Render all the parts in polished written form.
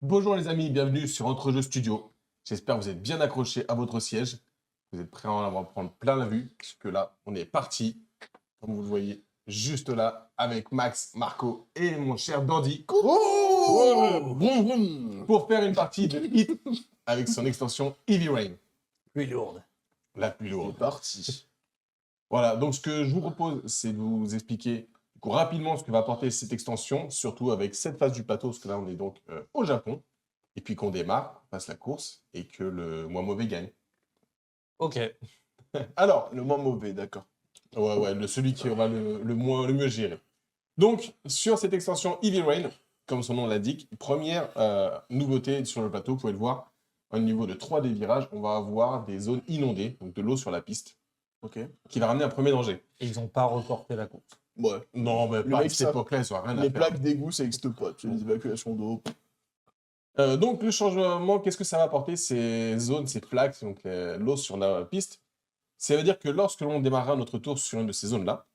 Bonjour les amis, bienvenue sur Entre Jeux Studio. J'espère que vous êtes bien accrochés à votre siège. Vous êtes prêts à en avoir prendre plein la vue, puisque là, on est parti, comme vous le voyez, juste là, avec Max, Marco et mon cher Dandy. Pour faire une partie de Hit avec son extension Heavy Rain. Plus lourde. La plus C'est lourde. parti. Voilà, donc ce que je vous propose, c'est de vous expliquer rapidement ce que va apporter cette extension, surtout avec cette phase du plateau, parce que là, on est donc au Japon, et puis qu'on démarre, on passe la course, et que le moins mauvais gagne. Ok. Alors, Le moins mauvais, d'accord. ouais, celui qui aura le mieux géré. Donc, sur cette extension Heavy Rain, comme son nom l'indique, première nouveauté sur le plateau, vous pouvez le voir, au niveau de 3 des virages, on va avoir des zones inondées, donc de l'eau sur la piste, Ok. qui va ramener un premier danger. Et ils n'ont pas reporté la course. Ouais. Non, mais Le pas à mec, cette ça- époque-là, ils n'ont rien à Les faire. plaques d'égout, ça n'existe pas. Tu sais, les évacuations d'eau. Donc, le changement, qu'est-ce que ça va apporter, ces zones, ces plaques, donc l'eau sur la piste? Ça veut dire que lorsque l'on démarrera notre tour sur une de ces zones-là,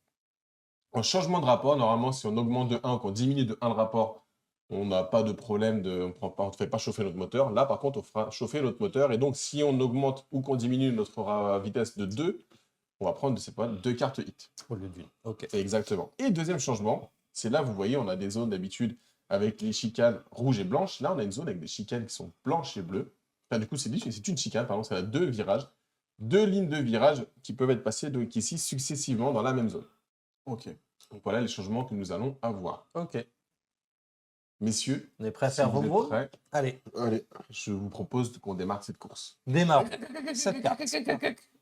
en changement de rapport, normalement, si on augmente de 1 ou qu'on diminue de 1 le rapport, on n'a pas de problème, on ne fait pas chauffer notre moteur. Là, par contre, on fera chauffer notre moteur. Et donc, si on augmente ou qu'on diminue notre vitesse de 2, on va prendre, c'est pas, 2 cartes hit. Au lieu d'une. Ok. Exactement. Et deuxième changement, c'est là, vous voyez, on a des zones d'habitude avec les chicanes rouges et blanches. Là, on a une zone avec des chicanes qui sont blanches et bleues. Enfin, du coup, c'est une chicane, pardon, ça a 2 virages. 2 lignes de virage qui peuvent être passées donc ici successivement dans la même zone. Ok. Donc voilà les changements que nous allons avoir. Ok. Messieurs, On est prêts à si faire vous vos êtes gros prêts, Allez, Allez. je vous propose qu'on démarre cette course. démarrons. 7 cartes.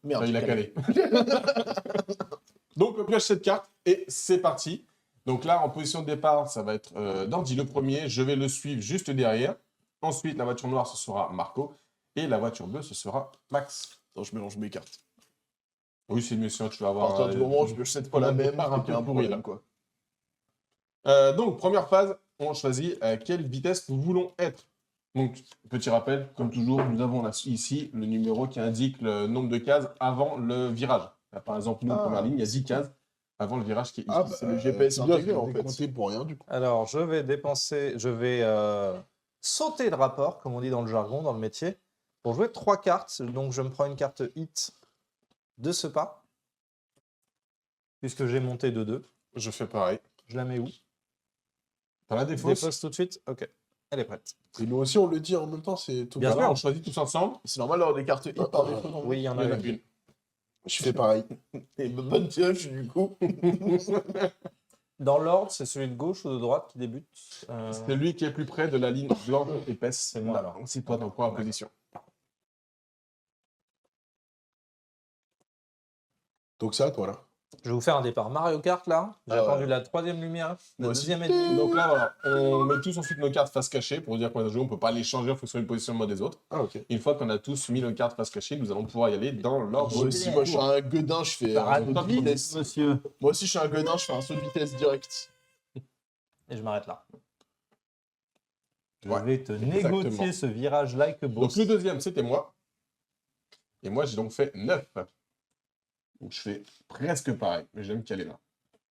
Merde. Ah, il a calé. Donc, on pioche cette carte et c'est parti. Donc là, en position de départ, ça va être Dandy le premier. Je vais le suivre juste derrière. Ensuite, la voiture noire, ce sera Marco. Et la voiture bleue, ce sera Max. Attends, je mélange mes cartes. Oui, c'est mieux, sinon tu vas À avoir... partir du moment où je pioche 7 fois la même, un il y peu a un pourri, problème, là. quoi. Donc, première phase, on choisit à quelle vitesse nous voulons être. Donc, petit rappel, comme toujours, nous avons là, ici le numéro qui indique le nombre de cases avant le virage. Là, par exemple, nous, première ligne, il y a 10 cases avant le virage qui est ici. Ah, bah, c'est le GPS bien, intégré, je en vais fait. décompter. C'est pour rien, du coup. Alors, je vais sauter le rapport, comme on dit dans le jargon, dans le métier, pour jouer 3 cartes. Donc, je me prends une carte hit de ce pas, puisque j'ai monté de 2. Je fais pareil. Je la mets où? Dans la défausse, Dépose tout de suite. Ok. Elle est prête. Et nous aussi, on le dit en même temps, c'est tout. Bien voilà, sûr. on choisit tous ensemble. C'est normal d'avoir des cartes hit par défaut. non? Oui, il y en Il y a en a une. une. Je fais pareil. Et bonne pioche, du coup. Dans l'ordre, c'est celui de gauche ou de droite qui débute C'est lui qui est plus près de la ligne blanche épaisse. C'est moi, Là. alors. C'est toi, donc en position. Donc ça, toi, là. Je vais vous faire un départ Mario Kart là. J'ai Ah ouais. attendu la 3e lumière, la Moi aussi. 2e et demie. Donc là, voilà, on met tous ensuite nos cartes face cachée pour dire qu'on a joué. On ne peut pas les changer en fonction du positionnement des autres. Ah, ok. Une fois qu'on a tous mis nos cartes face cachée, nous allons pouvoir y aller dans l'ordre. Moi aussi, moi, je suis un gueudin, je fais un saut de vitesse. monsieur. Moi aussi, je suis un gueudin, je fais un saut de vitesse direct. Et je m'arrête là. Je Ouais, vais te exactement. négocier ce virage like a boss. Donc le deuxième, c'était moi. Et moi, j'ai donc fait 9. Donc je fais presque pareil, mais j'aime qu'elle est là.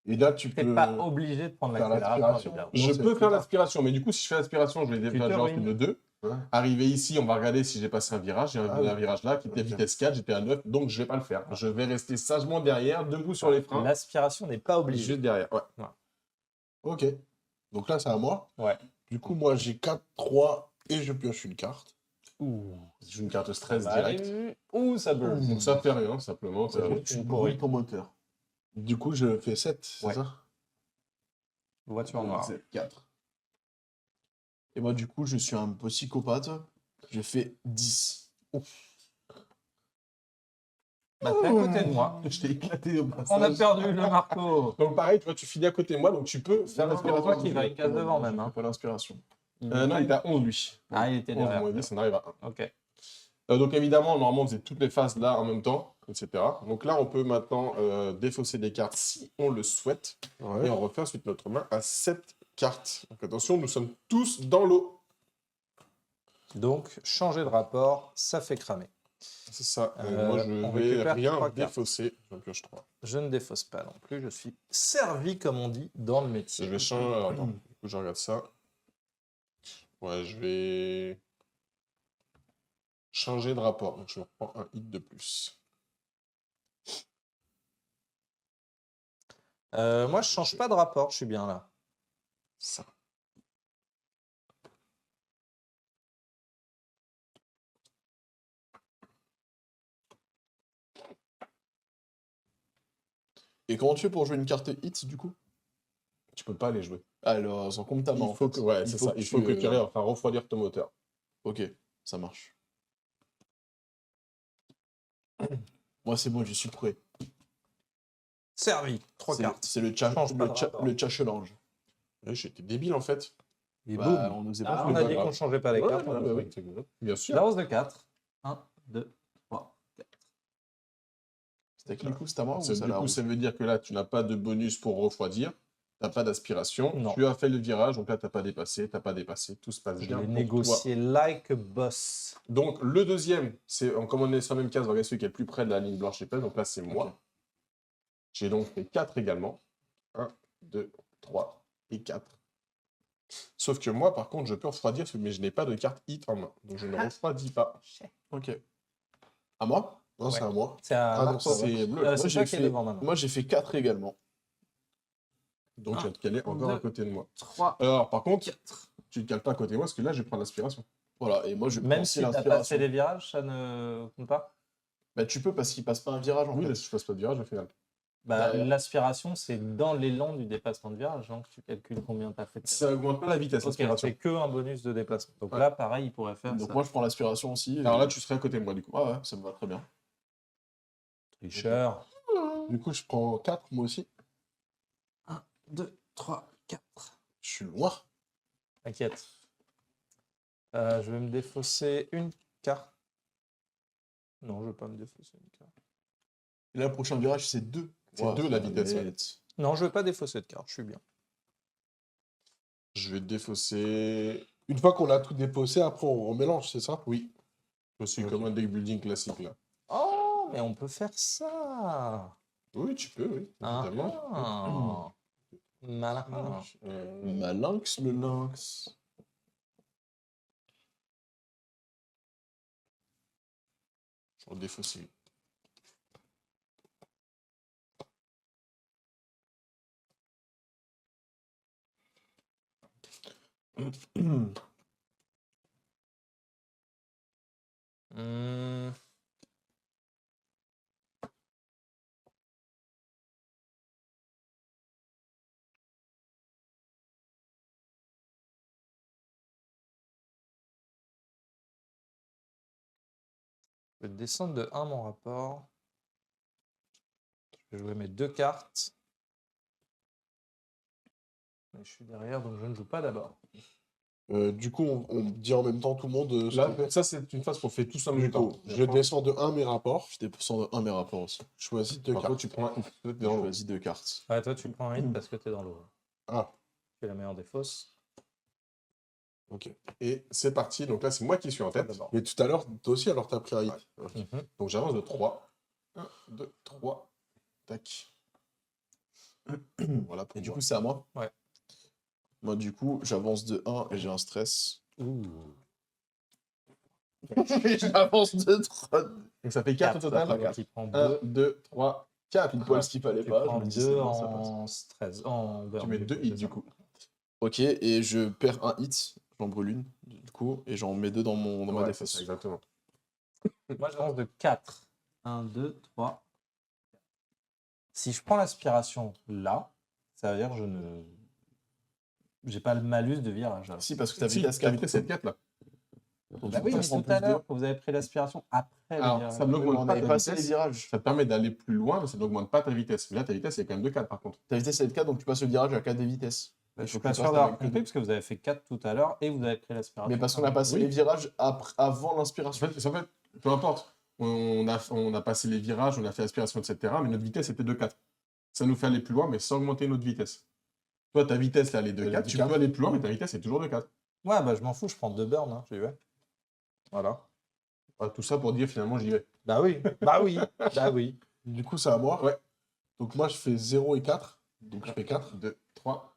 Et là, tu Tu peux... n'es pas obligé de prendre faire l'accélération. l'aspiration. évidemment. Je Non, c'est peux plus faire tard. l'aspiration, mais du coup, si je fais l'aspiration, je vais te déjà en ruines. de 2. Ouais. Arrivé ici, on va regarder si j'ai passé un virage. J'ai un, Ah oui. un virage là qui était Ok. vitesse 4, j'étais à 9, donc je ne vais pas le faire. Je vais rester sagement derrière, debout sur les freins, L'aspiration n'est pas obligée. juste derrière. Ouais. Ok. Donc là, c'est à moi. Ouais. Du coup, moi, j'ai 4, 3 et je pioche une carte. Ouh. J'ai une carte stress Ça direct. arrive. Ouh, ça buzz. Donc ça fait rien, simplement. ça- Tu Une brûles pourrie. ton moteur. Du coup, je fais 7, c'est Ouais. ça? Voiture noire. C'est 4. Et moi, du coup, je suis un peu psychopathe. Je fais 10. Bah, t'es à côté de moi. Je t'ai éclaté au passage. On a perdu le Marco. Donc pareil, tu vois, tu finis à côté de moi, donc tu peux faire C'est l'aspiration. toi qui va une case devant même. J'ai Hein. pas l'inspiration. Non, il était à 11, lui. Ah, il était 11 derrière. moins 10, on arrive à 1. Ok. Donc évidemment, normalement, vous êtes toutes les phases là en même temps, etc. Donc là, on peut maintenant défausser des cartes si on le souhaite. Ouais. Et on refait ensuite notre main à 7 cartes. Donc attention, nous sommes tous dans l'eau. Donc, changer de rapport, ça fait cramer. C'est ça. Euh, Moi, je on vais récupère rien 3 cartes. défausser. J'en pioche 3. Je ne défausse pas non plus. Je suis servi, comme on dit, dans le Je métier. vais changer. Alors, attends, du coup, je regarde ça. Ouais, je vais changer de rapport. Donc, je reprends un hit de plus. Moi, je change pas de rapport, je suis bien là. Ça. Et comment tu fais pour jouer une carte hit, du coup? Tu peux pas les jouer. Alors, sans compte ta main, Il faut que, ouais, c'est ça. Il faut que tu arrives à refroidir ton moteur. Ok, ça marche. Moi, c'est bon, je suis prêt. Servi, 3 cartes. C'est le Change pas de rapport. le challenge. Ouais, j'étais débile en fait. Et Bah, boum. on n'osait Ah, pas on faire a dit grave. qu'on changeait pas les Ouais, cartes. ouais, on a bah fait. oui, bien sûr. La hausse de 4. 1, 2, 3, 4. C'était qui, du coup, c'est à moi ou c'est à Du la coup, rouge? ça veut dire que là, tu n'as pas de bonus pour refroidir. Tu n'as pas d'aspiration. Non. Tu as fait le virage, donc là, tu n'as pas dépassé. Tu n'as pas dépassé. Tout se passe Je bien l'ai pour négocié like a boss. toi. Donc, le deuxième, c'est comme on est sur la même case, on va regarder celui qui est le plus près de la ligne blanche et pleine. Donc là, c'est moi. Ok. J'ai donc fait 4 également. 1, 2, 3 et 4. Sauf que moi, par contre, je peux refroidir, mais je n'ai pas de carte hit en main. Donc, je ne refroidis pas. Ok. À moi? Non, Ouais. c'est à moi. C'est à Ah non, Marco. c'est bleu. C'est Moi, toi qui est devant maintenant. Moi, j'ai fait 4 également. Donc, tu Un, vas te caler encore à deux, côté de moi. 3, Alors, par contre, 4. tu ne te cales pas à côté de moi, parce que là, je vais prendre l'aspiration. Voilà, et moi, je Même prends si aussi tu as passé l'inspiration. les virages, ça ne compte pas. Bah, tu peux parce qu'il passe pas un virage, en Oui, fait. là, je passe pas de virage au final. Bah, Derrière. l'aspiration, c'est dans l'élan du dépassement de virage, donc tu calcules combien tu as fait de Ça augmente pas la vitesse, Ok, l'aspiration. c'est que un bonus de déplacement. Donc Ouais. là, pareil, il pourrait faire Donc, ça. moi, je prends l'aspiration aussi. Alors là, tu serais à côté de moi, du coup. Ouais, ouais, ça me va très bien. Tricheur. Du coup, je prends 4, moi aussi. 1, 2, 3, 4. Je suis loin. T'inquiète. Je vais me défausser une carte. Non, je ne vais pas me défausser une carte. Et là, le prochain virage, c'est 2. C'est 2 la vitesse. Ouais. Non, je ne vais pas défausser de carte, je suis bien. Je vais défausser. Une fois qu'on a tout déposé, après on mélange, c'est ça? Oui. Je suis comme un deck building classique là. Oh, mais on peut faire ça. Oui, tu peux, oui. Évidemment. Ah. Malin. Malinx, le lynx. Je vais défausser. Hmm. Je vais descendre de 1 mon rapport. Je vais jouer mes 2 cartes. Mais je suis derrière, donc je ne joue pas d'abord. Du coup, on dit en même temps tout le monde ce qu'on Là, fait. ça, c'est une phase qu'on fait tous en Du même temps. coup, je descends de 1 mes rapports, Je descends de 1 mes rapports aussi. je choisis 2 Par cartes. contre, tu prends un hit. Toi, t'es Je dans l'eau. choisis 2 cartes. Ouais, toi, tu prends un hit parce que tu es dans l'eau. Ah, Tu es la meilleure des fausses. ok. Et c'est parti. Donc là, c'est moi qui suis en tête. D'abord. Mais tout à l'heure, toi aussi, alors t'as pris un hit. Ouais. Donc j'avance de 3. 1, 2, 3. Tac. Voilà pour Et du moi. coup, c'est à moi? Ouais. Moi, du coup, j'avance de 1 et j'ai un stress. Ouh. J'avance de 3. Donc ça fait 4 au total. Donc, il prend 1, 2. 2, 3, 4. Pile poil ce qu'il fallait Tu pas. Je prends me dis, 2 c'est bon, ça passe. en stress. En burn, Tu mets du 2 coup, hits c'est du ça. coup. Ok, et je perds un hit. J'en brûle une, du coup, et j'en mets 2 dans ma Ouais, défense. c'est ça, exactement. Moi, j'avance de 4. 1, 2, 3. Si je prends l'aspiration là, ça veut dire que je ne. J'ai pas le malus de virage. alors. Si, parce que ta Si, vitesse ta vitesse, c'est 4 là. Donc, Bah du oui, coup, mais ça prend tout à plus l'heure, de- vous avez pris l'aspiration après le Alors, virage. ça Oui, mais n'augmente on pas avait ta passé les vitesse. virages. Ça te permet d'aller plus loin, mais ça n'augmente pas ta vitesse. Mais là, ta vitesse, c'est quand même de 4 par contre. Ta vitesse, c'est de 4, donc tu passes le virage à 4 des vitesses. Bah, Il je faut suis que pas tu sûr passes d'avoir avec compris parce que vous avez fait 4 tout à l'heure et vous avez pris l'aspiration. Mais parce qu'on a passé Oui. les virages avant En l'inspiration. fait, peu importe. On a passé les virages, on a fait l'aspiration, etc. Mais notre vitesse était de 4. Ça nous fait aller plus loin, mais sans augmenter notre vitesse. Toi, ta vitesse, là, elle est de Elle est 4. de Tu 4. peux aller plus loin, mais ta vitesse est toujours de 4. Ouais, bah je m'en fous, je prends 2 burns, hein, j'y vais. Voilà. Voilà, tout ça pour dire finalement, j'y vais. Bah oui, bah oui, bah oui. Du coup, c'est à moi. Ouais. Donc moi, je fais 0 et 4. Donc je fais 4. 2, 3,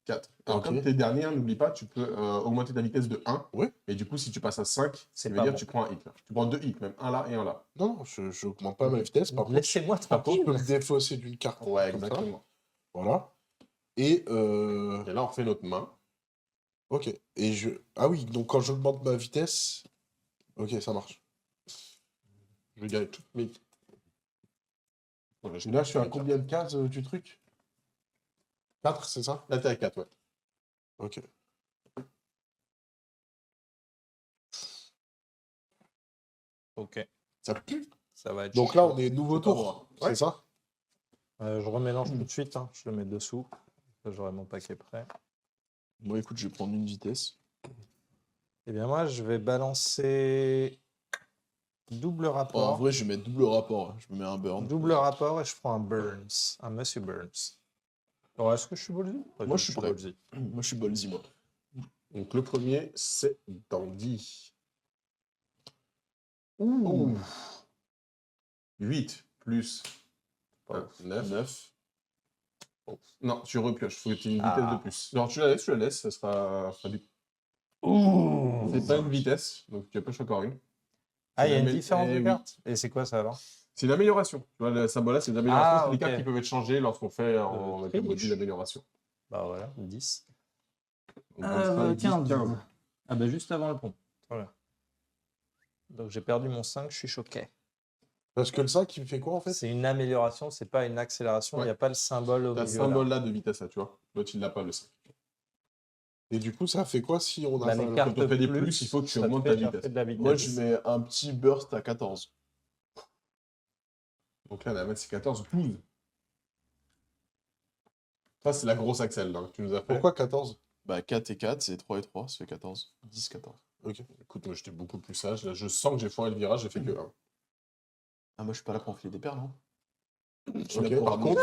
4. Alors, Ok. comme t'es dernier, hein, n'oublie pas, tu peux augmenter ta vitesse de 1. Ouais. Et du coup, si tu passes à 5, C'est ça veut pas dire bon. que tu prends un hit. Là. Tu prends 2 hits, même. Un là et un là. Non, je n'augmente pas ma vitesse. Par contre, Laissez-moi je peux me tranquille. défausser d'une carte. Ouais, comme ça. exactement. Voilà. Et, Et là, on refait notre main. ok. Et je... Ah oui, donc quand j'augmente ma vitesse... Ok, ça marche. Je gagne toutes mes... Voilà, Et là, je suis à combien de cases du truc? 4, c'est ça? Là, t'es à 4, ouais. Ok. Ok, Ça pue. ça va être Donc chaud. là, on est nouveau C'est pas tour. moi. C'est Ouais. ça? Je remélange tout de suite, hein. Je le mets dessous. Là, j'aurai mon paquet prêt. Moi, écoute, je vais prendre une vitesse. Eh bien, moi, je vais balancer double Oh, en rapport. vrai, je vais mettre double rapport. Je me mets un burn. Double rapport et je prends un Burns. Un Monsieur Burns. Alors, est-ce que je suis ballsy? Moi, je suis prêt. ballsy. Moi, je suis ballsy, moi. Donc, le premier, c'est Dandy. Ouh. 8 plus 9. 9. Non, tu repioches. Faut que tu aies une vitesse Ah. de plus. Alors, tu la laisses, ça sera du... Ouh. C'est pas une vitesse, donc tu pioches encore une. Ah, il y a une Mais- différence eh de oui. carte? Et c'est quoi ça alors? C'est une amélioration. Tu vois, le symbole là, c'est une amélioration. Ah, C'est des ok. cartes qui peuvent être changées lorsqu'on fait en Le avec le module triche. d'amélioration. Bah voilà, 10. Donc, 25, 10, 15. Ah bah juste avant le pont. Voilà. Donc j'ai perdu mon 5, je suis choqué. Parce que le 5, il fait quoi, en fait? C'est une amélioration, c'est pas une accélération, il Ouais. n'y a pas le symbole au T'as milieu. ce symbole là de vitesse là, tu vois. L'autre, il l'a pas, le 5. Et du coup, ça fait quoi si on a Là, ça, les là cartes quand on fait des plus, plus, il faut que tu ça te augmentes fait ta chercher vitesse. de la vitesse. Moi, je mets un petit burst à 14. Donc là, la mettre, c'est 14, 12. Ça, c'est la grosse Axel là, que tu nous as fait. Pourquoi 14? Bah 4 et 4, c'est 3 et 3, ça fait 14. 10, 14. Écoute, moi, j'étais beaucoup plus sage. Là, je sens que j'ai foiré le virage, j'ai fait que 1. Ah, moi je suis pas là pour enfiler des perles, non? Ok. Par contre,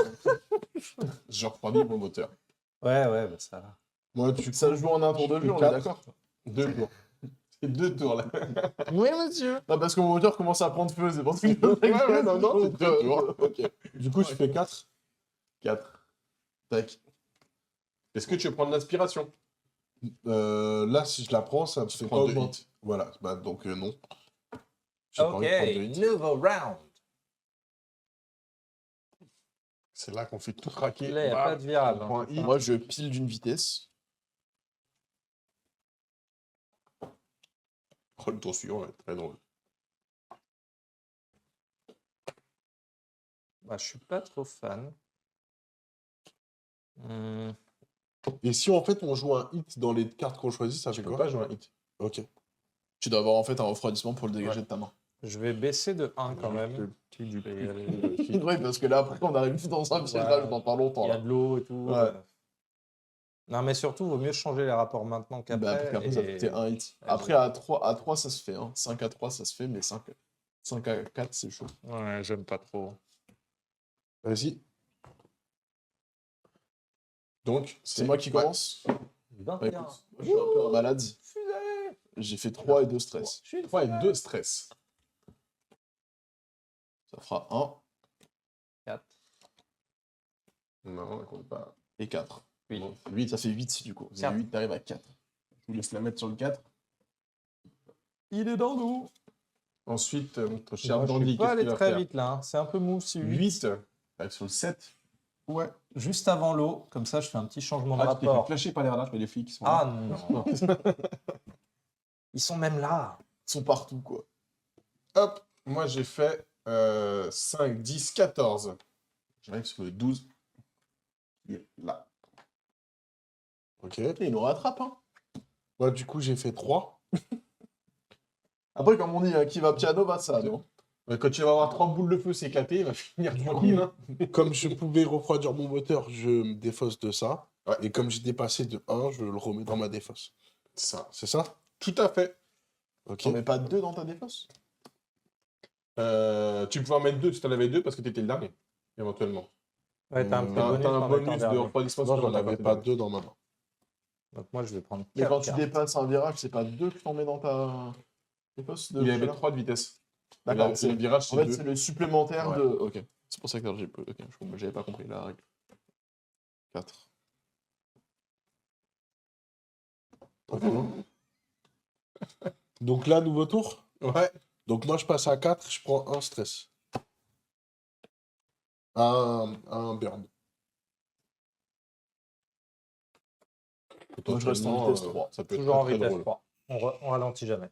je refroidis mon moteur. Ouais, bah ça. Moi, Ça joue en un tour de jeu, on est Quatre. d'accord? 2 tours. C'est 2 tours là. Oui, monsieur. Non, parce que mon moteur commence à prendre feu, c'est pour ça que Ouais, non, c'est 2 tours. Ok. Du coup, je fais 4. 4. Tac. Est-ce que tu veux prendre l'inspiration? Là, si je la prends, ça me fait prends pas deux augmenter. Voilà, bah, donc non. J'ai pas Ok, envie de prendre de hits. nouveau round. C'est là qu'on fait tout craquer. Là, il n'y a Bam. pas de virage. On prend un hit. Moi je pile d'une vitesse. Oh, le tour suivant va être très drôle. Bah, je suis pas trop fan. Et si en fait on joue un hit dans les cartes qu'on choisit, ça Tu fait peux quoi? pas jouer un hit. Ok. Tu dois avoir en fait un refroidissement pour le dégager Ouais. de ta main. Je vais baisser de 1 quand même. Petit du Je vais y aller. Oui, parce que là après on arrive dans un piège Ouais. dans pas longtemps Il y a là. de l'eau et tout. Ouais. Non, mais surtout, vaut mieux changer les rapports maintenant Bah, qu'après. parce qu'après ça et- fait un hit. et- Après à 3 ça se fait. Hein. 5 à 3 ça se fait, mais 5 à 4 c'est chaud. Ouais, j'aime pas trop. Vas-y. Donc, C'est moi qui ouais. commence. Bah, 21. écoute, moi, je suis un peu un malade. J'ai fait 3 et 2 stress. Je suis 3 et 2 stress. Ça fera 1 4. Non, on compte pas. et 4. Oui. Bon, 8, ça fait 8 du coup. Quatre. 8 t'arrives à 4. je vous laisse la mettre sur le 4. Il est dans nous. Ensuite, notre cher Je Dandy, suis pas qu'est-ce allé qu'il va très faire? vite là. Hein. C'est un peu mou. C'est 8. 8. Arrive sur le 7. Ouais. Juste avant l'eau. Comme ça, je fais un petit changement de Ah, tu t'es fait rapport. flasher par les radars, mais les flics qui sont Ah là. non. Ils sont même là. Ils sont partout quoi. Hop, moi j'ai fait 5, 10, 14. J'arrive sur le 12. Il est là. Ok. Et il nous rattrape. Hein. Moi, du coup, j'ai fait 3. Après, comme on dit, qui va piano va ça, non? Ouais, quand tu vas avoir 3 boules de feu s'éclater, il va finir tranquille. Hein. Comme je pouvais refroidir mon moteur, je me défausse de ça. Ouais. Et comme j'ai dépassé de 1, je le remets dans ma défausse. Ça. C'est ça? Tout à fait. Ok. T'en mets pas 2 dans ta défausse? Tu pouvais en mettre 2 si t'en avais 2 parce que t'étais le dernier, éventuellement. Ouais, t'as un petit T'as bonus, t'as un en bonus étant de dernier. refroidissement Non, sur j'en la avais carte pas dernière. 2 dans ma main. Donc moi, je vais prendre 4. Mais quand tu dépasses un virage, c'est pas 2 que t'en mets dans ta défausse de Il avait là 3 de vitesse. D'accord, C'est le virage, En c'est fait, 2. c'est le supplémentaire Ouais. de. Ok. C'est pour ça que j'ai. Ok, j'avais pas compris la règle. 4. Donc là, nouveau tour. Ouais. Donc moi, je passe à 4, je prends un stress. Un burn. Moi, je reste en Potentiellement, vitesse 3. Ça peut être Toujours en très, très vitesse drôle. 3. On ralentit jamais.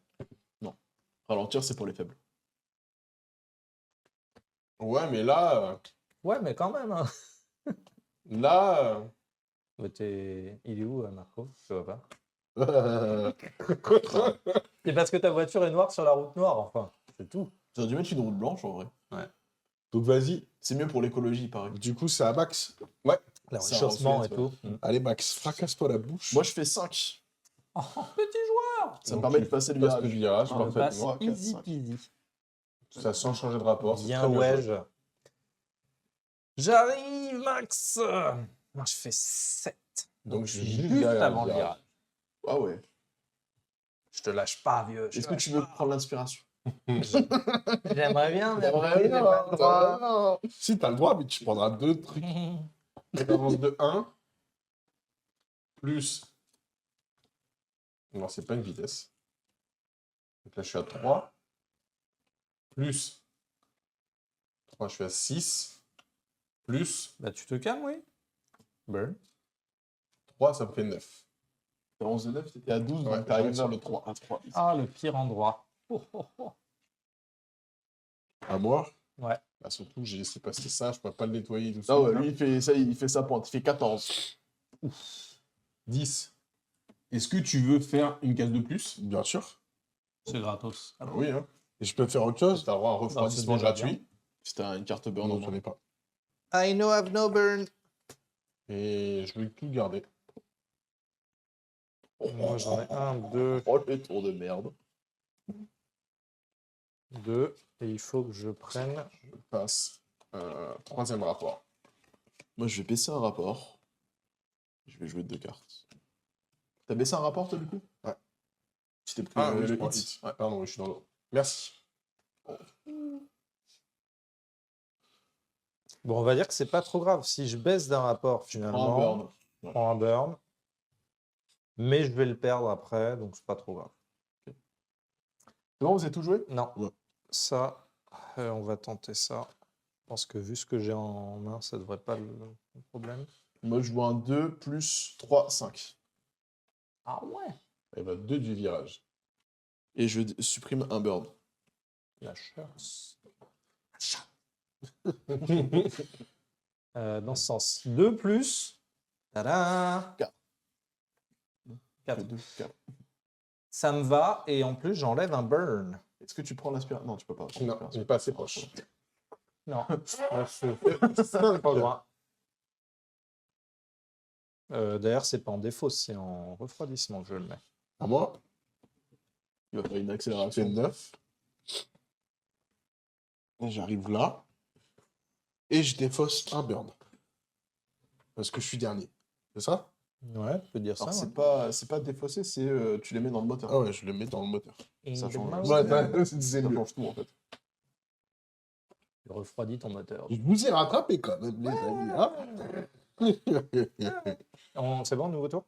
Ralentir, c'est pour les faibles. Ouais, mais là, Ouais, mais quand même. Hein. là, Mais il est où, Marco? Je vois pas. Euh, C'est parce que ta voiture est noire sur la route noire, enfin. C'est tout. J'aurais dû mettre une route blanche, en vrai. Donc vas-y. C'est mieux pour l'écologie, il paraît. Du coup, c'est à Max. Le Ça réchauffement et reflète, tout. Allez, Max, fracasse-toi la bouche. Moi, je fais 5. Oh, petit joueur! Ça me donc permet tu de passer le passes virage. le virage Ah, On passe parfaitement. 3, 4, easy 5. peasy. Ça sans changer de rapport. c'est Bien très bien joué. ouais. J'arrive, Max! Moi, je fais 7. Donc, je juste suis juste derrière avant le le virage. Ah ouais. Je te lâche pas, vieux. Est-ce que tu veux prendre l'inspiration? J'aimerais bien, mais J'aimerais après, j'ai bien, pas le droit. Si, t'as le droit, mais tu prendras 2 trucs. Avance de 1 plus. Non, c'est pas une vitesse. Donc là, je suis à 3. Plus. 3, je suis à 6. Plus Bah, tu te calmes, oui. Burn. 3, ça me fait 9. T'es à 11 de 9, t'étais à 12, Ouais, donc t'arrives j'arrive vers sur le 3. À 3. Ah, le pire endroit. Oh, oh, oh. À moi. Bah, surtout, j'ai laissé passer ça, je pourrais pas le nettoyer tout Ah ouais, suite, lui, il fait sa pointe. Il fait 14. 10. Est-ce que tu veux faire une case de plus? Bien sûr. C'est gratos. Ah bah oui, hein. Et je peux faire autre chose. Tu as droit à un refroidissement déjà gratuit. C'était une carte burn Non, au j'en moins. ai pas. I know I've no burn. Et je vais tout garder. Moi, j'en ai 1, 2, Oh, le tour de merde. 2. Et il faut que je prenne. Je passe troisième rapport. Moi, je vais baisser un rapport. Je vais jouer 2 cartes. T'as baissé un rapport, toi, du coup? Ouais. Tu t'es pris Ah oui, je le prends hit. hit. Ouais, pardon, oui, je suis dans l'eau. Merci. Bon, on va dire que c'est pas trop grave. Si je baisse d'un rapport, Prends un finalement, burn. je prends un burn. Mais je vais le perdre après, donc c'est pas trop grave. C'est bon, vous avez tout joué? Non. Ouais. Ça, on va tenter ça. Je pense que vu ce que j'ai en main, ça devrait pas le problème. Moi, je joue un 2 plus 3, 5. Ah ouais. Et bah, 2 du virage. Et je supprime un burn. La chance. Dans ce sens. 2 plus. Tada. 4. 4. 2, 4. Ça me va, et en plus, j'enlève un burn. Est-ce que tu prends l'aspiration? Non, tu peux pas. prendre Non, l'aspiration. il n'est pas assez proche. Non. Ça, pas loin. D'ailleurs, c'est pas en défaut, c'est en refroidissement que je le mets. À moi. Il va faire une C'est accélération. 9. Et j'arrive là. Et je défausse un burn. Parce que je suis dernier. C'est ça? Ouais, tu peux dire ça. Alors, c'est pas défaussé, c'est tu les mets dans le moteur. Ah ouais, je le mets dans le moteur. Ça change. Ouais, Ça change tout, en fait. Tu refroidis ton moteur. Je vous ai rattrapé quand même, les amis. Hein. C'est bon, nouveau tour?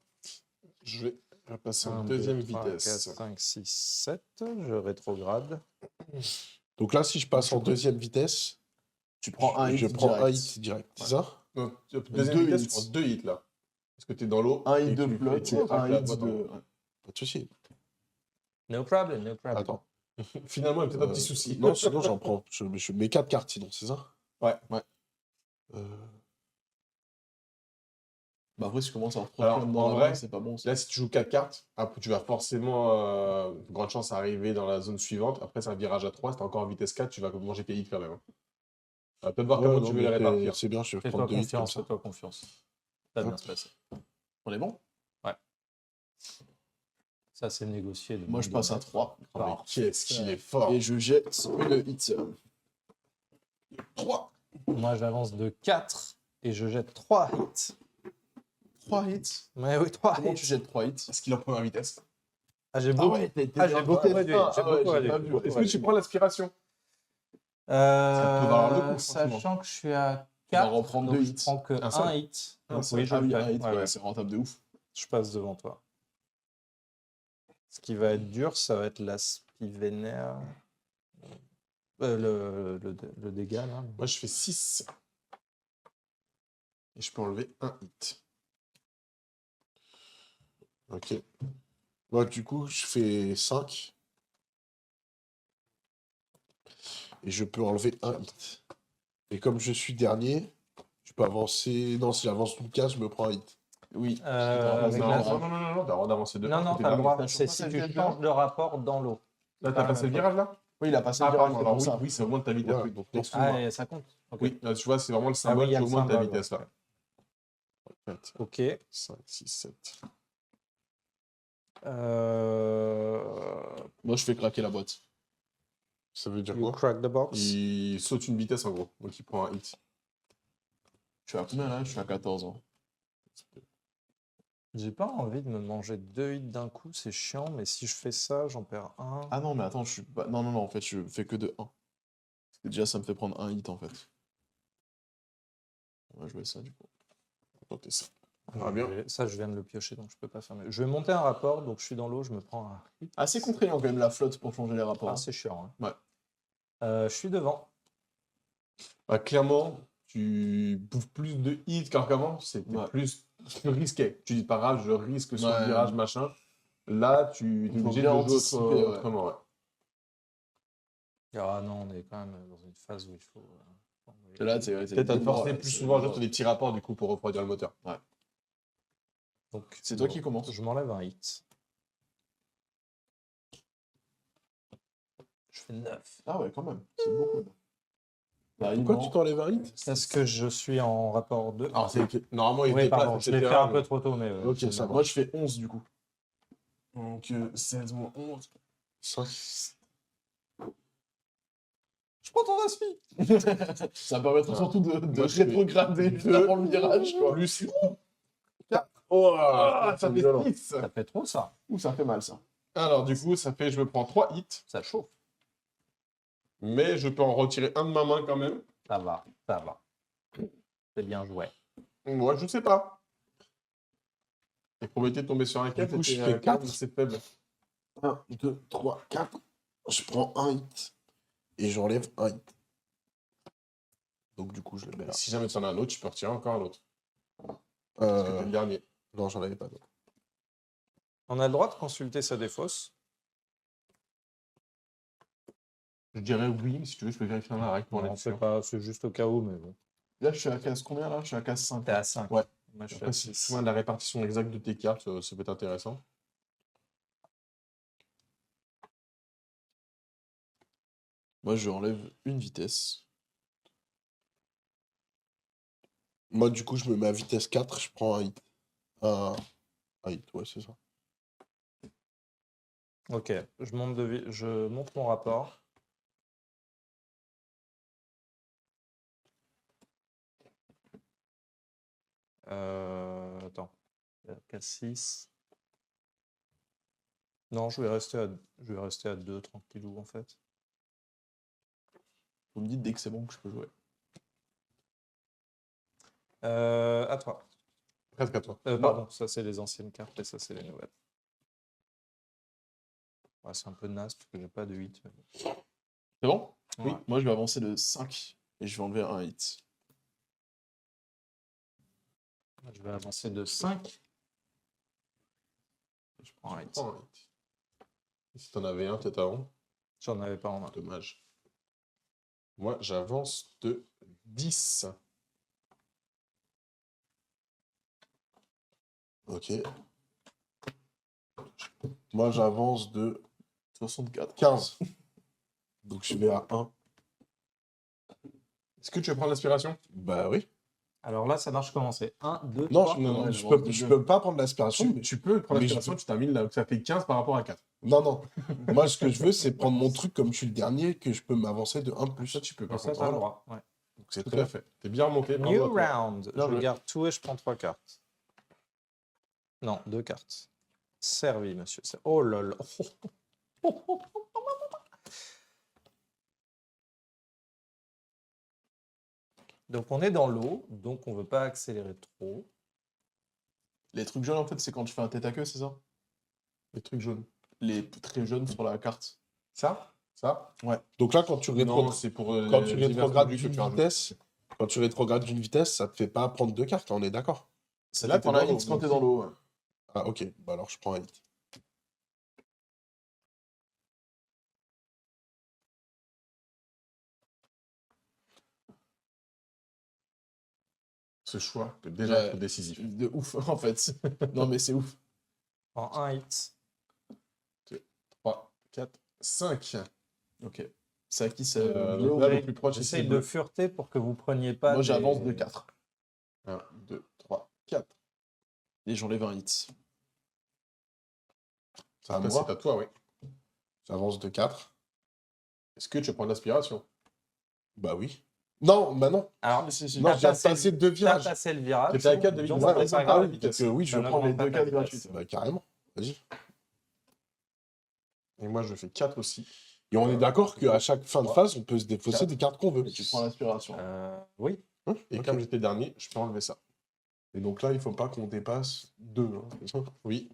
Je vais passer en 1, deuxième 2, 3, vitesse. 4, 5, 6, 7. Je rétrograde. Donc là, si je passe en deuxième vitesse, Tu prends un hit je prends un direct. hit direct. C'est ça? Non, deuxième Deux vitesse, hits. tu prends 2 hits là. Parce que tu es dans l'eau. Un et hit de tu- flotte tu et traques un la hit boîte en de. eau. Ouais. Pas de souci. No problem, no problem. Attends. Finalement, il y a peut-être un petit souci. Non, sinon j'en prends. Je mets 4 cartes sinon, c'est ça? Ouais. Bah après, si tu commences à en Alors, reprendre dans en la vrai, main, c'est pas bon. Ça. Là, si tu joues 4 cartes, après, tu vas forcément, grande chance, arriver dans la zone suivante. Après, c'est un virage à 3. Si tu encore en vitesse 4, tu vas manger tes hits quand même. Hein. On va peut-être voir comment non, tu veux les mais répartir. c'est bien, je vais Fais-toi prendre 2 hits comme confiance, ça. fais-toi confiance. Ça va bien se passer. On est bon? Ça, c'est négocié. Moi, je passe à 3. Oh, mais qu'est-ce qu'il est fort. Et je jette une hit. 3. Moi, j'avance de 4 et je jette 3 hits. 3 hits. Ouais, oui, 3 Comment hits. tu jettes 3 hits? Est-ce qu'il en prend en vitesse? J'ai beaucoup, j'ai beaucoup réduit. J'ai beaucoup réduit. Est-ce que tu prends l'aspiration? peut valoir le coup, franchement. Sachant que je suis à Tu vas 4, reprendre donc deux je hits. prends que Un un seul. hit. Un Donc seul. oui, je Ah le oui, fais. un hit, Ouais, ouais, ouais. c'est rentable de ouf. Je passe devant toi. Ce qui va être dur, ça va être l'aspi vénère. Le dégât, là. Moi, je fais 6. Et je peux enlever un hit. Ok. Moi, du coup, je fais 5. Et je peux enlever un hit. Et comme je suis dernier, je peux avancer. Non, si j'avance tout le cas, je me prends un hit. Oui. Avec Non, la- non, non, non, non, t'as le droit d'avancer de Non, 1, non, t'es t'as le dernier. droit. T'as C'est pas si fait tu le changes de rapport dans l'eau. Là, pas t'as la passé le même virage, là? Oui, il a passé Ah, le virage, pardon, c'est alors pour oui, ça. oui, ça augmente ta vitesse. Ouais, Oui, donc excuse-moi. Ah, et ça compte. Ok. Oui, là, tu vois, c'est vraiment le Ah symbole oui, il y a qui le augmente ta symbole, vitesse, ouais. là. 4, Ok. 5, 6, 7. Moi, je fais craquer la boîte. Ça veut dire You quoi? crack the box. Il saute une vitesse, en gros. Donc, il prend un hit. Je suis à combien là? Je suis à 14 ans. J'ai pas envie de me manger 2 hits d'un coup, c'est chiant, mais si je fais ça, j'en perds un. Ah non, mais attends, je suis pas. Non, non, non, en fait, je fais que de 1. Parce que déjà, ça me fait prendre un hit en fait. On va jouer ça du coup. Tenter ça. Ah, bien. Ça, je viens de le piocher, donc je peux pas faire mieux. Je vais monter un rapport, donc je suis dans l'eau, je me prends un hit. Assez contraignant quand même la flotte pour changer les rapports. Ah, c'est chiant. Ouais. Je suis devant. Bah, clairement, tu bouffes plus de hits qu'avant. C'était Ouais. plus risqué. Tu dis, pas grave, je risque sur le Ouais. virage, machin. Là, tu es Faut obligé de bien jouer anticiper, ouais. autrement, ouais. Ah non, on est quand même dans une phase où il faut. Et là, t'es Peut-être à te forcer ouais, plus c'est- souvent juste des petits rapports, du coup, pour refroidir le moteur. Donc, C'est toi qui commence. je m'enlève un hit. Je fais 9. Ah ouais, quand même. C'est beaucoup. Bah, Pourquoi non. tu t'enlèves un hit? Est-ce que je suis en rapport 2? Alors, normalement, il Oui, dépasse, pardon, je l'ai etc., fait un mais- peu trop tôt, mais. Ok, c'est ça. bien. Moi, je fais 11 du coup. Donc, 16 moins 11. 5. Je prends ton aspi. Ça permettra surtout de Moi, je fais rétrograder juste avant le virage, quoi. Plus. Oh, Ah, ça fait violent. 6. Ça fait trop ça. Ouh, ça fait mal, ça. Alors, du coup, ça fait, je me prends 3 hits, Ça chauffe. mais je peux en retirer un de ma main quand même. Ça va, ça va. C'est bien joué. Moi, je sais pas. Et pour éviter de tomber sur un 4, coup, je fais 4. c'est faible. 1, 2, 3, 4. Je prends un hit. Et j'enlève un hit. Donc, du coup, je le mets Et là. si jamais tu en as un autre, tu peux retirer encore un autre. Parce que t'es le dernier. Non, j'en avais pas d'autre. On a le droit de consulter sa défausse. Je dirais oui, si tu veux, je peux vérifier dans la règle pour Non, être c'est sûr. pas, c'est juste au cas où, mais bon. Là, je suis à case combien là? Je suis à case 5. T'es à 5. Ouais. Moi, je suis Après, à si tu te 6. souviens de la répartition exacte de tes cartes, ça peut être intéressant. Moi, je enlève une vitesse. Moi, du coup, je me mets à vitesse 4. Je prends un hit. Un hit, ouais, c'est ça. Ok, je monte mon rapport. Attends. 4, 6. Non, je vais rester à 2 tranquillou en fait. Vous me dites dès que c'est bon que je peux jouer. À toi. Presque à toi. Pardon, ça c'est les anciennes cartes et ça c'est les nouvelles. Ouais, c'est un peu naze parce que j'ai pas de 8. mais bon. C'est bon? Ouais. Oui. Moi, je vais avancer de 5 et je vais enlever un hit. Je vais avancer de 5. Je prends un hit. Prends un hit. Et si t'en avais un, peut-être avant, J'en avais pas en main. dommage. Moi, j'avance de 10. Ok. Moi, j'avance de 64. 15. Donc, je vais à 1. Est-ce que tu veux prendre l'inspiration? Bah oui. Alors là, ça marche comment? C'est 1, 2, Non, 3. non, ouais, je j'avance peux, de je deux. peux pas prendre l'aspiration. Tu, tu peux prendre mais l'inspiration, je tu termines là, ça fait 15 par rapport à 4. Non, non. Moi, ce que je veux, c'est prendre mon truc comme je suis le dernier, que je peux m'avancer de 1 plus. Ça, tu peux Et par ça, contre. t'as le Voilà. droit. Ouais. Donc, c'est Tout très à fait. T'es bien remonté. bravo New à toi. round. Bien Je joué. garde tout et je prends 3 cartes. Non, 2 cartes. Servi, monsieur. Oh là là. Donc on est dans l'eau, donc on veut pas accélérer trop. Les trucs jaunes, en fait, c'est quand tu fais un tête à queue, c'est ça? Les trucs jaunes. les très jeunes sur la carte. Ça? Donc là, quand tu Non, c'est pour quand tu divers rétrogrades produits que d'une tu rajoutes. vitesse, quand tu rétrogrades d'une vitesse, ça te fait pas prendre 2 cartes, on est d'accord. C'est Là, là t'es qu'on a dans l'eau, X quand donc t'es dans si- l'eau. Ouais. Ah ok, bah alors je prends un hit. Ce choix peut déjà Ouais. être décisif. De ouf, en fait. Non, mais c'est ouf. En un hit. 3, 4, 5. Ok. C'est à qui c'est Donc là, le plus proche, J'essaye c'est de bleu. fureter pour que vous preniez pas. Moi, j'avance des- de 4. 1, 2, 3, 4. Et j'enlève un hit. C'est à Après, moi. c'est à toi, oui. J'avance de 4. Est-ce que tu prends l'aspiration? Bah oui. Non, bah non. Alors, Non, t'as j'ai passé passé le- 2 t'as virages. passé le virage. T'étais à 4 de donc vitesse. c'est pas grave. oui, parce que oui, je Ça ne prends les augmente pas 2 ta cartes vitesse. gratuites. Bah carrément. Vas-y. Et moi, je fais 4 aussi. Et on est d'accord qu'à chaque fin de phase, on peut se défausser 4. des cartes qu'on veut. Et tu prends l'aspiration. Oui. Et Ok. comme j'étais dernier, je peux enlever ça. Et donc là, il faut pas qu'on dépasse 2. Oui.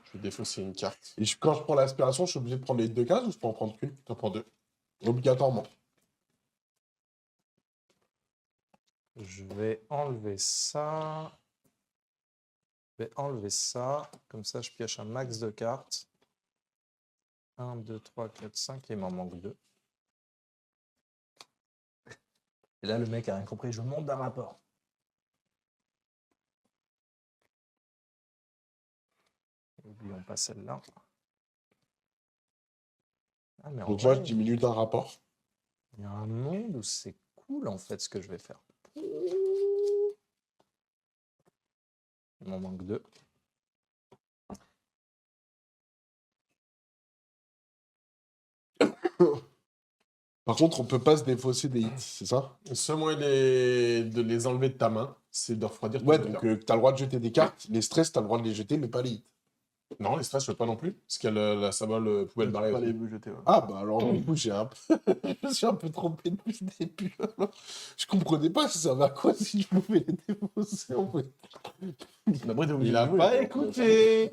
Je vais défausser une carte. Et quand je prends l'aspiration, je suis obligé de prendre les 2 cases ou je peux en prendre qu'une? T'en prends 2. Obligatoirement. Je vais enlever ça. Je vais enlever ça. Comme ça, je pioche un max de cartes. 1, 2, 3, 4, 5. Il m'en manque 2. Et là, le mec a rien compris. Je monte d'un rapport. N'oublions pas celle-là. Ah, mais en Donc moi, je vrai, diminue d'un rapport. il y a un monde où c'est cool, en fait, ce que je vais faire. Il m'en manque 2. Par contre, on peut pas se défausser des hits, c'est ça? Le seul moyen de les enlever de ta main, c'est de refroidir ton Ouais, adversaire. donc t'as le droit de jeter des cartes. Les stress, t'as le droit de les jeter, mais pas les hits. Non, les stress, je peux pas non plus. Parce qu'il y a la symbole poubelle Tu peux barrée pas aussi. les jeter. Ouais. Ah bah alors du coup, j'ai un peu... je me suis un peu trompé depuis le début. alors. Je comprenais pas ça servait à quoi si je pouvais les défausser en fait. Après, t'es obligé Il de a jouer, pas quoi. écouté.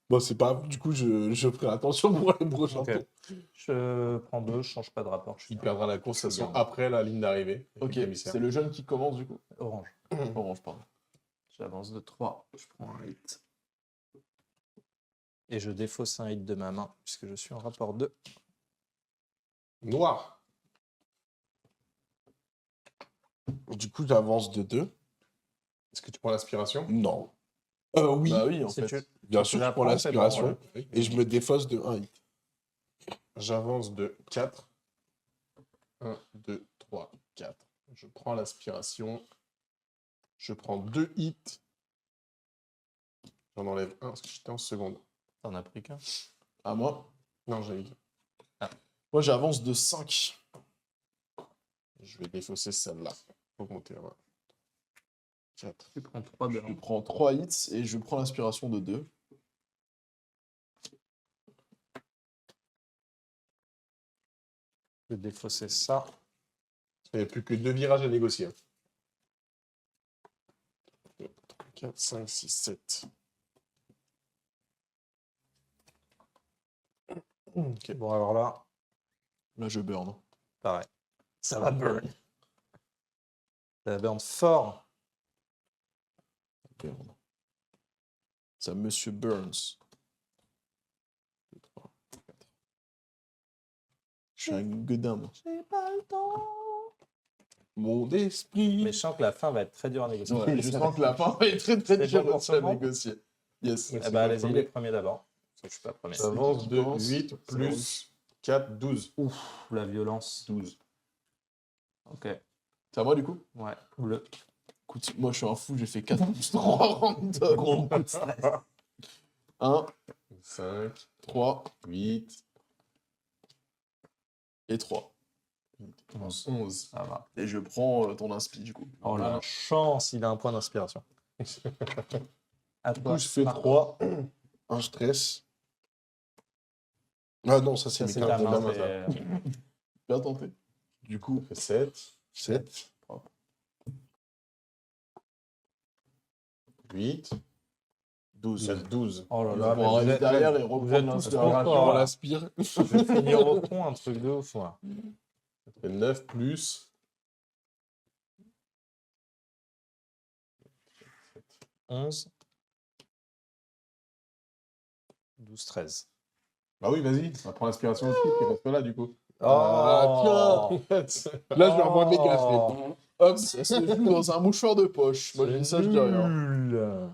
Bon, c'est pas grave, du coup, je ferai attention pour les prochains Ok. tours. Je prends 2, je change pas de rapport. Je suis Il perdra la course de toute façon Bien. après la ligne d'arrivée. avec Ok, le commissaire. c'est le jeune qui commence du coup. orange. Orange, pardon. J'avance de 3. Je prends un hit. Et je défausse un hit de ma main, puisque je suis en rapport 2. Noir. Du coup, j'avance de 2. Est-ce que tu prends l'aspiration? Non. Oui, Bah oui, en Si fait. tu- bien tu sûr, la je prends prends, c'est bon, l'aspiration. Oui. Et je me défausse de 1 hit. J'avance de 4. 1, 2, 3, 4. Je prends l'aspiration. Je prends 2 hits. J'en enlève un parce que j'étais en seconde. T'en as pris qu'un. À moi. Non, j'ai eu 2. Moi, j'avance de 5. Je vais défausser celle-là. Augmenter la main. 4. Tu prends 3 de Je prends 3 hits et je prends l'aspiration de 2. Je vais défausser ça. Il n'y a plus que 2 virages à négocier. 2, 3, 4, 5, 6, 7. Ok. Bon, alors là, Là, je burn. pareil. Ça va burn. Ça va burn fort. Burn. Ça, Monsieur Burns. 2, 3, 4. Je suis un gueudin, moi. J'ai pas le temps. Mon esprit. Mais je sens que la fin va être très dure à négocier. Ouais, je sens que la fin va être très très C'est dure bon pour aussi à tout le monde négocier. Yes. Eh ben, allez-y, les premiers d'abord. Parce que je suis pas premier. J'avance de pense. 8 plus 4, 12. Ouf, la violence. 12. Ok. C'est à moi du coup. Ouais, bleu. Écoute, moi je suis un fou, j'ai fait 4 plus 3 random. Gros coup de stress. 1, 5, 3 8, et 3. 11. Ça va. Et je prends ton inspi du coup. Oh la chance, il a un point d'inspiration. À Du toi. coup, je fais Marc. 3. Un stress. Ah non, ça, c'est Ça, mes c'est cartes ta de main. main. c'est- Bien tenté. Du coup, 7, 7. 8, 12. 12. Oh là On là, mais va vous arriver êtes, derrière et vous reprendre êtes tous l'inspiration. trop forts, On là. l'aspire. Je vais finir au fond un truc de ouf, moi. Ça fait 9 plus 11, 12, 13. Bah oui, vas-y, on va prendre l'inspiration aussi, puis reste là du coup. Ah, Oh, Là, je vais avoir méga Oh. fait. Hop, ça se joue dans un mouchoir de poche. Moi, je dis ça, je dis rien. nul.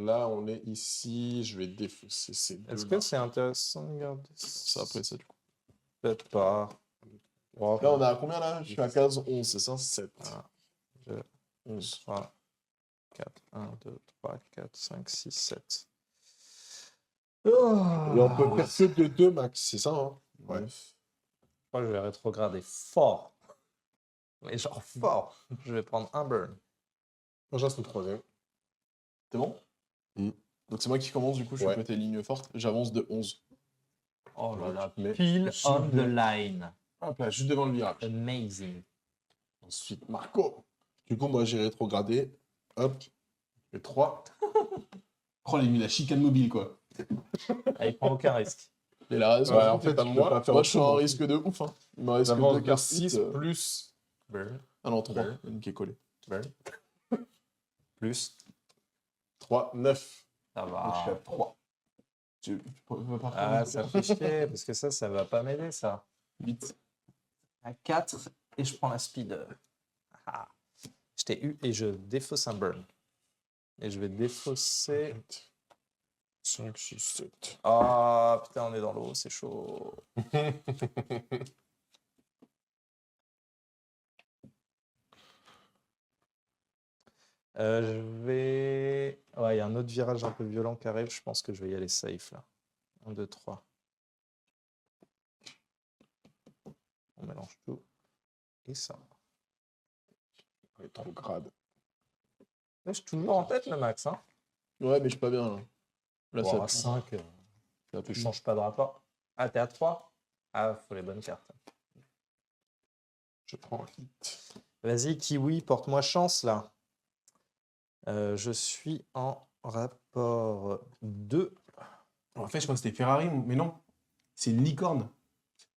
Là, on est ici. Je vais défausser ces deux. Est-ce que c'est intéressant de garder C'est après ça, du coup. Peut-être pas. Oh, Là, on est à combien, là? Je suis à 15, 11, c'est ça? 7. 11, 3, 4, 1, 2, 3, 4, 5, 6, 7. Et on peut faire que de 2 max, c'est ça, hein? Ouais. Je crois que je vais rétrograder fort. Mais genre fort. Je vais prendre un burn. Moi, je reste au troisième. T'es bon? Mm. Donc, c'est moi qui commence, du coup, je suis Ouais. côté ligne forte. J'avance de 11. Oh là là, Mais pile je on suis the line. Hop là, juste devant le virage. Amazing. Ensuite, Marco. Du coup, moi, j'ai rétrogradé. Hop. Et 3. Oh, il a mis la chicane mobile, quoi. Ah, il prend aucun risque. Et la raison, Ouais, en fait, je moi, peux pas faire je suis en risque de ouf. Hein. Il me reste que J'avance 2 de cartes 6 hit, plus. Burn. Ah non, 3. Ouais. Une qui est collée. Plus. 3, 9. Ça Donc, je suis à va. 3. Tu peux pas Ah, prendre ça fait chier, parce que ça va pas m'aider, ça. 8. À 4, et je prends la speed. Ah. Je t'ai eu et je défausse un burn. Et je vais défausser. 5, 6, 7. Ah, putain, on est dans l'eau, c'est chaud. Je vais. Ouais, il y a un autre virage un peu violent qui arrive. Je pense que je vais y aller safe là. 1, 2, 3. On mélange tout. Et ça. Rétrograde. Je suis toujours en tête, le max. Hein. Ouais, mais je suis pas bien là. Là, Bon, ça à pue. 5, Ça tu pue. changes pas de rapport. Ah, t'es à 3? Ah, faut les bonnes cartes. Je prends un hit. Vas-y, Kiwi, porte-moi chance là. Je suis en rapport 2. En fait, je crois que c'était Ferrari, mais non. C'est une licorne.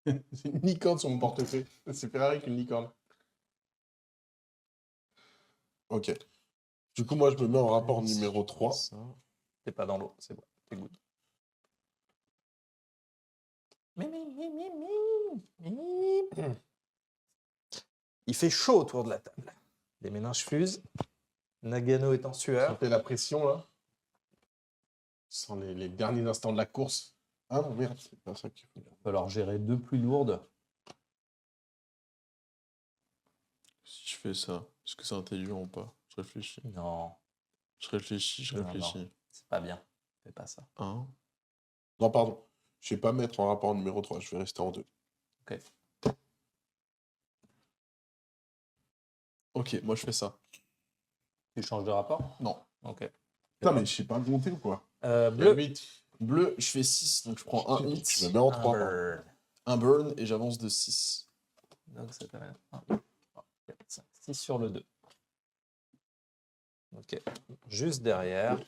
C'est une licorne sur mon portefeuille. C'est Ferrari qui est une licorne. Ok. Du coup, moi, je me mets en rapport numéro 3. T'es pas dans l'eau, c'est bon, t'es good. Il fait chaud autour de la table. Les méninges fusent. Nagano est en sueur. Sentez la pression, là. Sans les derniers instants de la course. Ah non, merde, c'est pas ça qu'il faut. Il va falloir gérer 2 plus lourdes. Si je fais ça, est-ce que c'est intelligent ou pas? Je réfléchis. Non, Je réfléchis, Non, réfléchis. c'est pas bien. Fais pas ça. 1. Non, pardon. Je vais pas mettre en rapport numéro 3. Je vais rester en 2. Ok, moi je fais ça. Tu changes de rapport? Non. Ok. Putain, mais je sais pas compter ou quoi? Bleu. 8. Bleu, je fais 6, donc je prends un hit, Je me mets en Un 3. burn. un burn et j'avance de 6. Donc ça t'amène 1, 2, 3, 4, 5, 6 sur le 2. Ok. Juste derrière,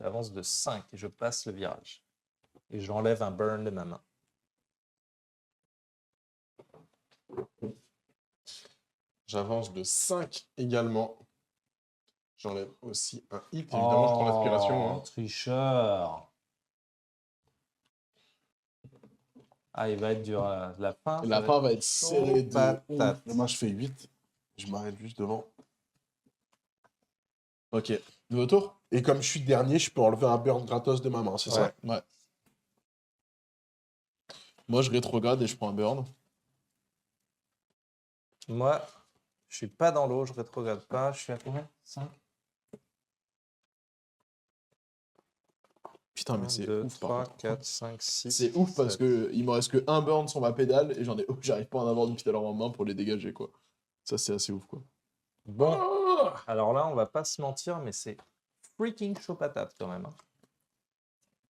j'avance de 5 et je passe le virage. Et j'enlève un burn de ma main. J'avance de 5 également. J'enlève aussi un hit. Évidemment, je prends l'aspiration. Hein. Tricheur. Ah, il va être dur à la fin. La fin va être serrée de patate. ouf. Moi, je fais 8. Je m'arrête juste devant. Ok. Nouveau tour? Et comme je suis dernier, je peux enlever un burn gratos de ma main, c'est ça? Ouais. Moi je rétrograde et je prends un burn. Moi, je suis pas dans l'eau, je rétrograde pas. Je suis à combien? 5? Putain, mais 1, c'est 2, ouf. 3, par contre. 4, 5, 6. C'est ouf parce que il me reste que un burn sur ma pédale et j'arrive pas à en avoir depuis tout à l'heure en main pour les dégager quoi. Ça c'est assez ouf quoi. Bon, alors là, on va pas se mentir, mais c'est freaking chaud patate quand même. Hein.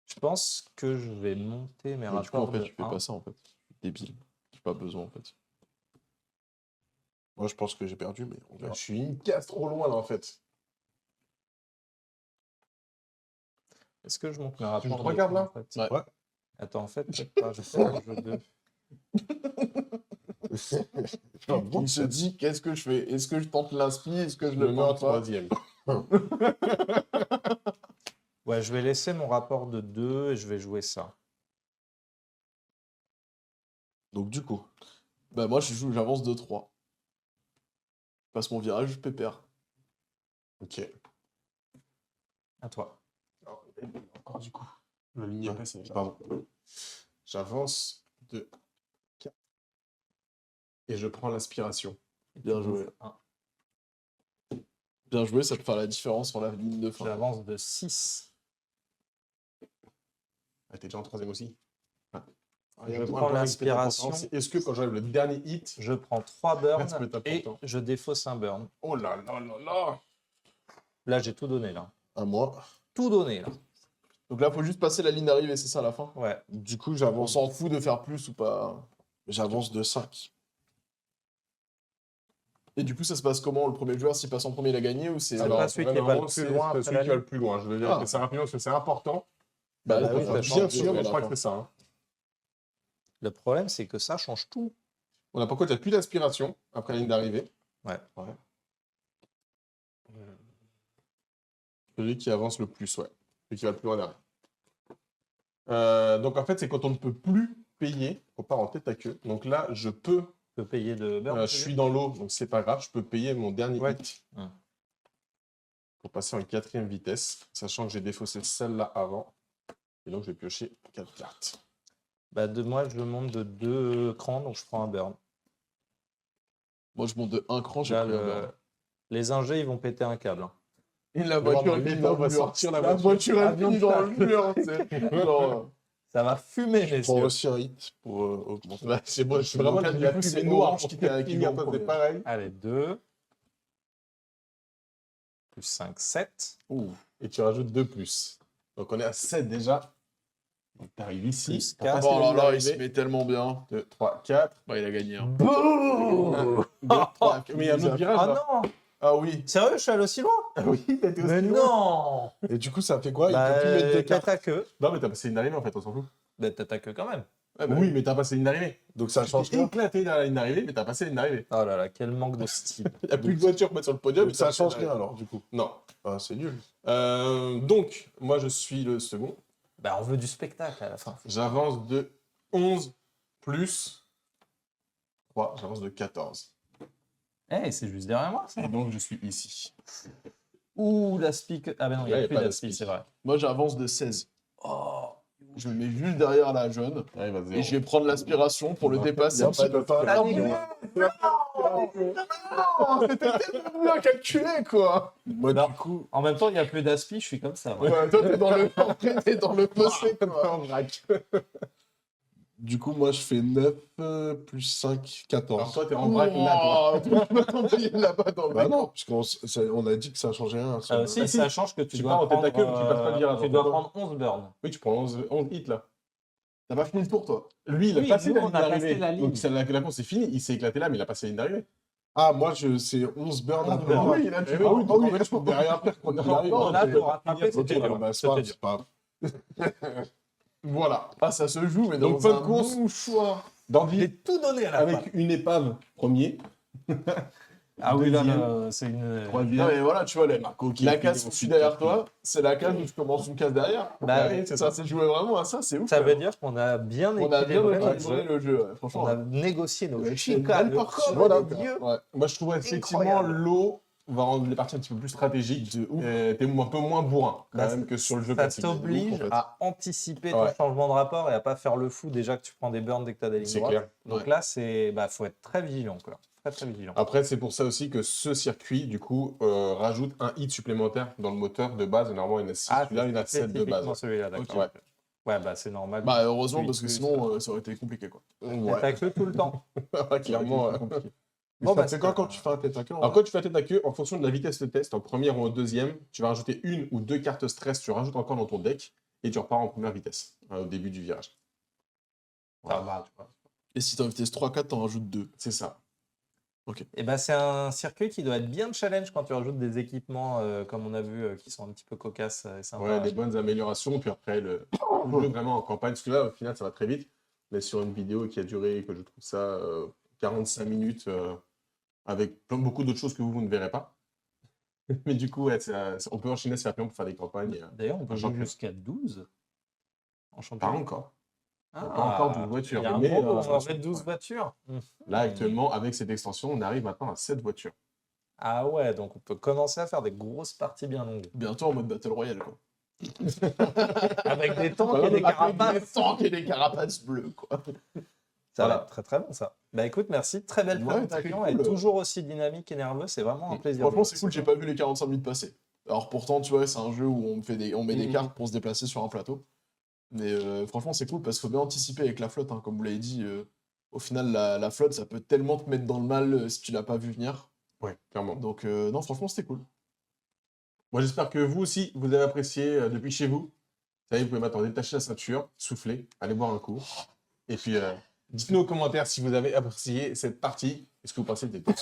Je pense que je vais monter mes Mais du coup en rapports fait de tu fais 1. pas ça en fait. Débile. J'ai pas besoin en fait. Moi, je pense que j'ai perdu, mais on verra. Je suis une case trop loin, là, en fait. Est-ce que je monte mes rapports joues de 3 cartes, là? en fait Ouais. Ouais. Attends, en fait, peut-être pas. Je fais un jeu 2. Il se dit, qu'est-ce que je fais? Est-ce que je tente l'inspi? Est-ce que je Je le le mets en tente pas? troisième. Ouais, je vais laisser mon rapport de 2 et je vais jouer ça. Donc du coup, bah moi j'avance de 3. Je passe mon virage, pépère. Ok. À toi. Encore du coup. Le ligne est passé. Pardon. J'avance de 4. Et je prends l'inspiration. Bien joué. Un. Bien joué, ça te fera la différence sur la ligne de fin. J'avance de 6. Ah, t'es déjà en troisième aussi. Ah. Je Un prends point qui peut être l'inspiration. important, c'est est-ce que quand j'arrive le dernier hit, Je prends 3 burns Ça peut être et important. je défausse un burn. oh là là là là. Là, j'ai tout donné, là. À moi. Tout donné, là. Donc là, faut juste passer la ligne d'arrivée, c'est ça à la fin? Ouais. Du coup, On j'avance s'en fout de faire plus ou pas. de 5. Et du coup, ça se passe comment? Le premier joueur, s'il passe en premier, il a gagné ou c'est. C'est Alors, pas celui qui est pas le plus loin après celui la qui va ligne. le plus loin. Je veux dire Ah. que c'est rapidement parce que c'est important. Bah, Bah oui, oui, t'as ça changé Bien de sûr, joueur mais à je la crois fin. que c'est ça. Hein. Le problème, c'est que ça change tout. On a par contre, il n'y a plus d'inspiration après la ligne d'arrivée. Ouais. Celui qui avance le plus, ouais. Celui qui va le plus loin derrière. Donc en fait, c'est quand on ne peut plus payer, on part en tête à queue. Donc là, je peux, Tu peux payer de burn. je suis dans l'eau, donc c'est pas grave, je peux payer mon dernier Ouais. hit Hum. pour passer en 4e vitesse, sachant que j'ai défaussé celle-là avant. Et donc, je vais piocher 4 cartes. Bah, moi, je monte de 2 crans, donc je prends un burn. Moi, je monte de 1 cran, j'ai Là, pris un burn. les ingés, ils vont péter un câble. Hein. Et la voiture, voiture, elle elle finit finit dans dans le le mur. mur. La La voiture, elle Avion finit de dans le mur. Tu sais. Genre, Ça va fumer, Je prends messieurs. aussi un hit pour augmenter. Bah, c'est bon, je suis vraiment Donc, dans du la coup, pub c'est noire Orange pour qui finir, gagne en toi, premier. c'est pareil. Allez, 2. Plus 5, 7. Et tu rajoutes 2 plus. Donc, on est à 7 déjà. Donc, tu arrives ici. Plus t'as 4. passé oh la là ligne là, il d'arrivée. se met tellement bien. 2, 3, 4. Bah, il a gagné. Hein. Boum 2, 3, mais il y a un autre virage. Ah là. non Ah oui. Sérieux, je suis allé aussi loin? Oui, t'as été Mais aussi loin. non! Et du coup, ça fait quoi? Il Bah, peut plus mettre de tête cartes. à queue. Non, mais t'as passé une d'arrivée en fait, on s'en fout. Bah, tête à queue quand même. Ah bah Oui, mais t'as passé une d'arrivée. Donc ça Tu change t'es rien. éclaté dans la ligne d'arrivée, mais t'as passé une d'arrivée. Oh là là, quel manque de style. Il n'y a plus de voiture pour mettre sur le podium. Donc mais ça t'as change passé une rien d'arrivée. alors, du coup. Non. Ah, c'est nul. Donc, moi je suis le second. Bah, on veut du spectacle à la fin. J'avance de 11 plus 3, j'avance de 14. Eh, c'est juste derrière moi, ça. Et donc je suis ici. Ouh, l'aspi. Ah, bah non, il n'y Là, y a a plus pas d'aspi, d'aspi. c'est vrai. Moi, j'avance de 16. Oh, Je me mets juste derrière la jeune. Arrive à 0. Et je vais prendre l'aspiration pour le dépasser. Y a pas de- C'était tellement bien calculé, quoi. Moi, Non. du coup, en même temps, il n'y a plus d'aspi, je suis comme ça. moi. Ouais, toi, t'es dans le, t'es dans le fossé, quoi. moi, je fais 9 plus 5, Alors 14. toi t'es en vrac là, toi. Oh, tu peux t'envoyer là-bas dans le Bah non, puisqu'on on a dit que ça changeait rien. Ça aussi, ça change que tu Tu dois pars en tête à prendre, queue, mais tu passes pas le virage, tu en dois fait. prendre 11 burns. Oui, tu prends 11 hits là. T'as pas fini le tour, toi. Lui, il a Oui, passé nous, la on ligne a passé d'arrivée. la ligne. Donc la course est finie, il s'est éclaté là, mais il a passé la ligne d'arrivée. Ah, moi, c'est 11 burns 11 après. burns. Oui, là, tu Eh vas. oui, Ah oui, en fait, je coupe derrière après quand il arrive. Non, Là, mais- pour rattraper, Ok, c'était dur. bah, c'est pas C'était grave, dur. c'est pas grave. Voilà. Ah, ça se joue, mais dans Donc, fin de un course. bon choix. Dandy, J'ai tout donné à la fin. avec une épave, premier. Ah oui, là, deuxième. c'est une. Non, mais voilà, tu vois, qui la est case fini où je suis ensuite, derrière quatrième. toi, c'est la case où je commence une case derrière. Bah, oui, c'est Ça s'est joué vraiment à ça, c'est ouf. Ça quand veut même. dire qu'on a bien On a bien équilibré notre équilibré jeu. le jeu, ouais, franchement. On a négocié nos Ouais, chiffres. c'est une belle le partie. commun Voilà, des dieux. Ouais. Moi, je trouve effectivement Incroyable. l'eau va rendre les parties un petit peu plus stratégiques. De ouf. T'es un peu moins bourrin quand Bah, même que sur le jeu Ça classique. t'oblige En fait. à anticiper Ouais. ton changement de rapport et à pas faire le fou déjà que tu prends des burns dès que tu as des lignes C'est droites. clair. Donc Ouais. là, faut être très vigilant. Quoi. Très, très vigilant. Après, c'est pour ça aussi que ce circuit, du coup, rajoute un hit supplémentaire dans le moteur de base. Normalement, il y en a 6. Celui-là, il y en a 7 de base. spécifiquement celui-là, d'accord. Ok. Ouais. Ouais, bah c'est normal. Bah, heureusement, Oui, parce que oui, sinon, ça aurait été compliqué, quoi. T'as que tout le temps. Ouais, clairement. Bon, bah, c'est quoi quand tu fais un tête à queue? Alors, quand tu fais la tête à queue, en fonction de la vitesse de test, en première ou en deuxième, tu vas rajouter une ou deux cartes stress, tu rajoutes encore dans ton deck et tu repars en première vitesse au début du virage. Ça va, tu vois. Et si t'es en vitesse 3-4, t'en rajoutes 2. C'est ça. Et ben, c'est un circuit qui doit être bien challenge quand tu rajoutes des équipements, comme on a vu, qui sont un petit peu cocasses et sympas. Ouais, des bonnes améliorations, puis après, le jeu vraiment en campagne, parce que là, au final, ça va très vite. Mais sur une vidéo qui a duré, que je trouve ça, 45 minutes, avec beaucoup d'autres choses que vous ne verrez pas. Mais du coup, ouais, on peut enchaîner assez rapidement pour faire des campagnes. D'ailleurs, on peut un jouer championnat. jusqu'à 12 en Pas championnat. encore. Ah, pas encore 12 voitures, Il y a un mais, gros on en ouais. met 12 voitures. Là, actuellement, avec cette extension, on arrive maintenant à 7 voitures. Ah ouais, donc on peut commencer à faire des grosses parties bien longues. Bientôt en mode Battle Royale, quoi. Avec des tanks Bah, et des Avec carapaces. des tanks et des carapaces bleues, quoi. Ça Voilà. va être très très bon ça. Bah écoute, merci. Très belle Ouais, présentation. très Elle est cool. toujours aussi dynamique et nerveuse. C'est vraiment un plaisir. Franchement, c'est cool, j'ai pas vu les 45 minutes passer. Alors pourtant, tu vois, c'est un jeu où on met des Mhm. cartes pour se déplacer sur un plateau. Mais franchement, c'est cool parce qu'il faut bien anticiper avec la flotte, hein, comme vous l'avez dit. Au final, la flotte, ça peut tellement te mettre dans le mal si tu l'as pas vu venir. Ouais, clairement. Donc, non, franchement, c'était cool. Moi, j'espère que vous aussi, vous avez apprécié depuis chez vous. Vous savez, vous pouvez maintenant détacher la ceinture, souffler, aller boire un coup. Et puis, dites-nous aux commentaires si vous avez apprécié cette partie. Est-ce que vous pensez que c'était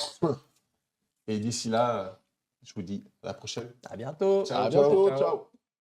Et d'ici là, je vous dis à la prochaine. À bientôt. À bientôt, ciao.